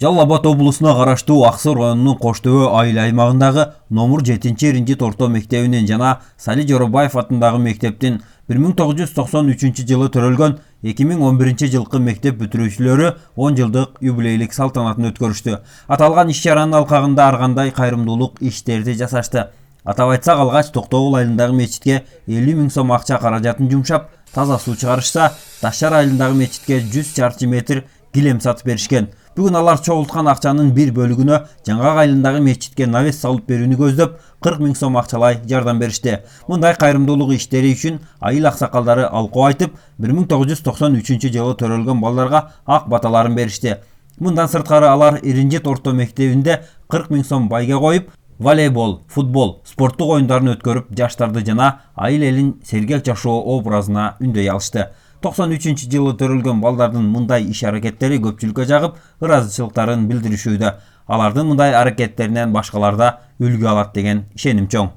Жалал Абад облусуна караштуу Аксыр районунун Коштөбө айыл аймагындагы номер 7-ринжит орто мектебинин жана Сали Жоробаев атындагы мектептин 1993 жылы төрөлгөн 2011 жылкы мектеп бүтүрүүчүлөрү 10 жылдык юбилейлик салтанатын өткөрүштү. Аталган иш-чаранын алкагында ар кандай кайрымдуулук иштерди жасашты. Атап айтсак, алгач Токтогул айылындагы мечитке 50 000 сом акча каражатын жумшап, таза суу чыгарышса, Ташар айылындагы мечитке 100 чарчы метр килем сатып беришкен. Бүгүн алар чогулткан акчанын бир бөлүгүнө Жаңгак айылындагы мечитке навес салып берүүнү көздөп 40 000 сом акчалай жардам беришти. Мындай кайрымдуулук иштери үчүн айыл аксакалдары алкоо айтып, 1993 жылы төрөлгөн балдарга ак баталарын беришти. Мындан сырткары алар Иринжет орто мектебинде 40 000 сом байга коюп, волейбол, футбол, спорттук оюндарын өткөрүп, жаштарды жана айыл элин сергек жашоо образына үндөй алышты. 93 жылы төрөлгөн балдардын мындай иш-аракеттери көпчүлүккө жагып, ыраазычылыктарын билдиришүүдө. Алардын мындай аракеттеринен башкалар да үлгү алат деген ишеним чоң.